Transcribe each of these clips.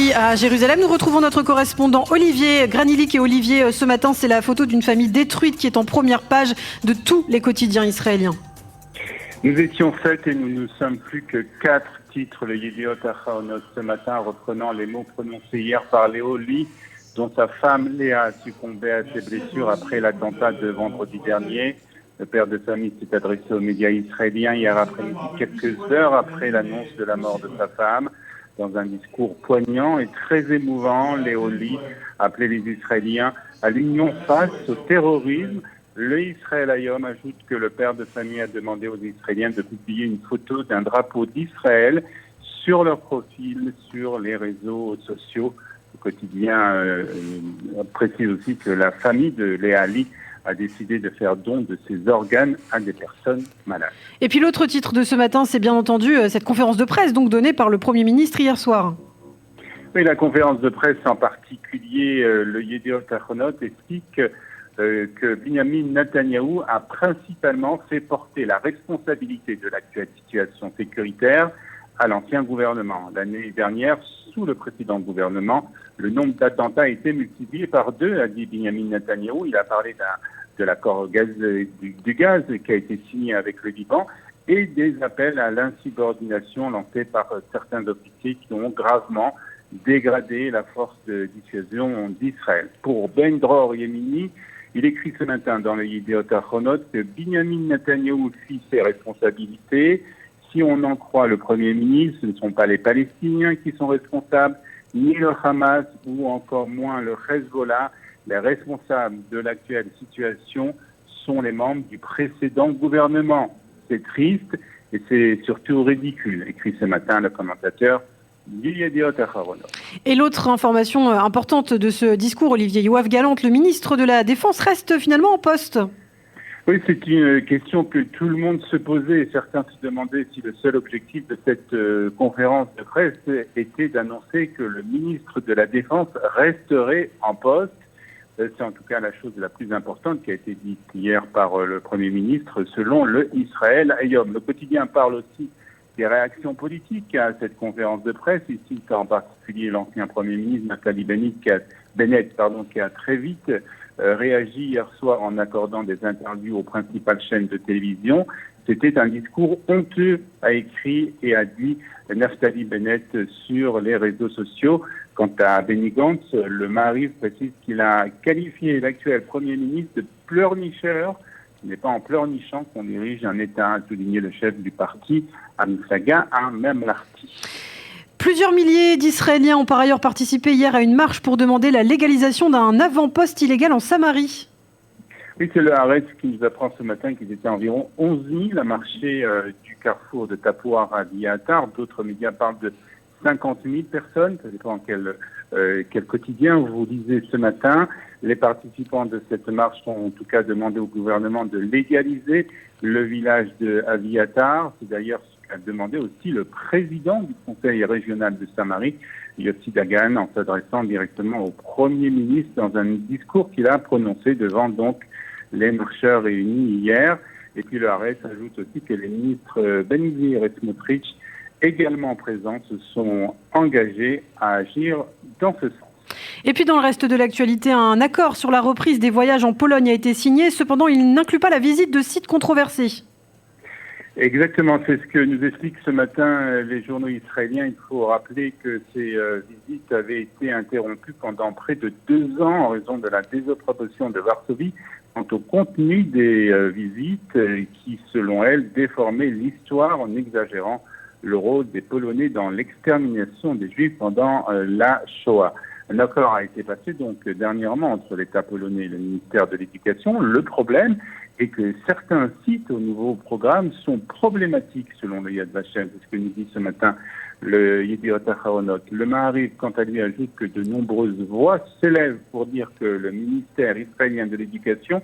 Paris à Jérusalem. Nous retrouvons notre correspondant Olivier Granilic. Et Olivier, ce matin, c'est la photo d'une famille détruite qui est en première page de tous les quotidiens israéliens. Nous étions 7 et nous ne sommes plus que 4, titre le Yediot Ahronoth ce matin, reprenant les mots prononcés hier par Léo Lee, dont sa femme Léa a succombé à ses blessures après l'attentat de vendredi dernier. Le père de famille s'est adressé aux médias israéliens hier après-midi, quelques heures après l'annonce de la mort de sa femme. Dans un discours poignant et très émouvant, Léo Lee appelait les Israéliens à l'union face au terrorisme. Le Israël Hayom ajoute que le père de famille a demandé aux Israéliens de publier une photo d'un drapeau d'Israël sur leur profil sur les réseaux sociaux. Le quotidien précise aussi que la famille de Léa Lee a décidé de faire don de ses organes à des personnes malades. Et puis l'autre titre de ce matin, c'est bien entendu cette conférence de presse donc donnée par le Premier ministre hier soir. Oui, la conférence de presse, en particulier le Yediot Ahronoth, explique que Benjamin Netanyahou a principalement fait porter la responsabilité de l'actuelle situation sécuritaire à l'ancien gouvernement. L'année dernière, sous le précédent gouvernement, le nombre d'attentats a été multiplié par 2, a dit Benjamin Netanyahou. Il a parlé de l'accord du gaz qui a été signé avec le Liban et des appels à l'insubordination lancés par certains officiers qui ont gravement dégradé la force de dissuasion d'Israël. Pour Ben Dror Yemini, il écrit ce matin dans le Yediot Ahronoth que Benjamin Netanyahou suit ses responsabilités. Si on en croit le Premier ministre, ce ne sont pas les Palestiniens qui sont responsables, ni le Hamas ou encore moins le Hezbollah. Les responsables de l'actuelle situation sont les membres du précédent gouvernement. C'est triste et c'est surtout ridicule, écrit ce matin le commentateur du Yediot Ahronoth. Et l'autre information importante de ce discours, Olivier, Yoav Gallant, le ministre de la Défense, reste finalement en poste. Oui, c'est une question que tout le monde se posait et certains se demandaient si le seul objectif de cette conférence de presse était d'annoncer que le ministre de la Défense resterait en poste. C'est en tout cas la chose la plus importante qui a été dite hier par le Premier ministre selon le Israël Hayom. Le quotidien parle aussi des réactions politiques à cette conférence de presse. Ici, en particulier l'ancien Premier ministre Naftali Bennett, qui a très vite réagi hier soir en accordant des interviews aux principales chaînes de télévision. C'était un discours honteux, a écrit et a dit Naftali Bennett sur les réseaux sociaux. Quant à Benny Gantz, le Maariv précise qu'il a qualifié l'actuel Premier ministre de pleurnicheur. Ce n'est pas en pleurnichant qu'on dirige un État, a souligné le chef du parti, Amsaga Memlarti. Plusieurs milliers d'Israéliens ont par ailleurs participé hier à une marche pour demander la légalisation d'un avant-poste illégal en Samarie. Oui, c'est le Haaretz qui nous apprend ce matin qu'ils étaient environ 11 000 à marcher du carrefour de Tapouar à Aviatar. D'autres médias parlent de 50 000 personnes. Ça dépend quel quotidien vous lisez ce matin. Les participants de cette marche ont en tout cas demandé au gouvernement de légaliser le village de Aviatar. C'est d'ailleurs ce qu'a demandé aussi le président du conseil régional de Samarie, Yossi Dagan, en s'adressant directement au Premier ministre dans un discours qu'il a prononcé devant donc les marcheurs réunis hier. Et puis le Haaretz ajoute aussi que les ministres Ben Gvir et Smotrich, également présents, se sont engagés à agir dans ce sens. Et puis dans le reste de l'actualité, un accord sur la reprise des voyages en Pologne a été signé. Cependant, il n'inclut pas la visite de sites controversés. Exactement, c'est ce que nous expliquent ce matin les journaux israéliens. Il faut rappeler que ces visites avaient été interrompues pendant près de 2 ans en raison de la désapprobation de Varsovie quant au contenu des visites qui, selon elle, déformaient l'histoire en exagérant le rôle des Polonais dans l'extermination des Juifs pendant la Shoah. Un accord a été passé donc dernièrement entre l'État polonais et le ministère de l'Éducation. Le problème est que certains sites au nouveau programme sont problématiques selon le Yad Vashem. C'est ce que nous dit ce matin le Yediot Ahronoth. Le Maariv, quant à lui, ajoute que de nombreuses voix s'élèvent pour dire que le ministère israélien de l'Éducation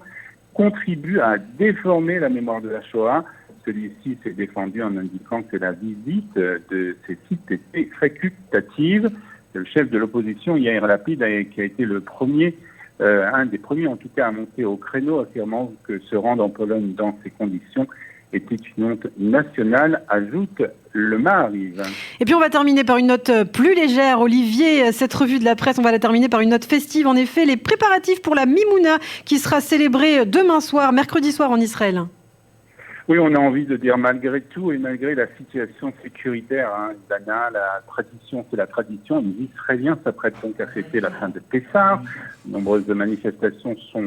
contribue à déformer la mémoire de la Shoah. Celui-ci s'est défendu en indiquant que la visite de ces sites était facultative. Le chef de l'opposition, Yair Lapid, qui a été le premier, un des premiers en tout cas à monter au créneau, affirmant que se rendre en Pologne dans ces conditions était une honte nationale, ajoute le Maariv. Et puis on va terminer par une note plus légère. Olivier, cette revue de la presse, on va la terminer par une note festive. En effet, les préparatifs pour la Mimouna qui sera célébrée demain soir, mercredi soir en Israël. Oui, on a envie de dire malgré tout et malgré la situation sécuritaire, Dana, la tradition, c'est la tradition. Les Israéliens s'apprêtent donc à fêter la fin de Pessah. Nombreuses manifestations sont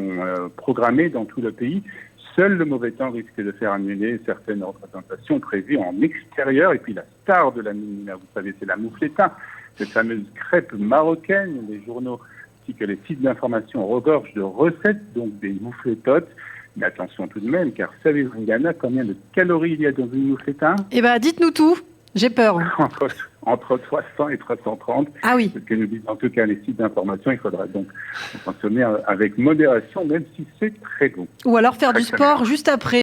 programmées dans tout le pays. Seul le mauvais temps risque de faire annuler certaines représentations prévues en extérieur. Et puis la star de la Mimouna, vous savez, c'est la moufleta, cette fameuse crêpe marocaine. Les journaux ainsi que les sites d'information regorgent de recettes, donc des moufletotes. Mais attention tout de même, car savez-vous, Ghana, combien de calories il y a dans une moufleta? Eh bien, dites-nous tout. J'ai peur. Entre 300 et 330. Ah oui. C'est ce que nous disent en tout cas les sites d'information. Il faudra donc consommer avec modération, même si c'est très bon. Ou alors faire du sport juste après.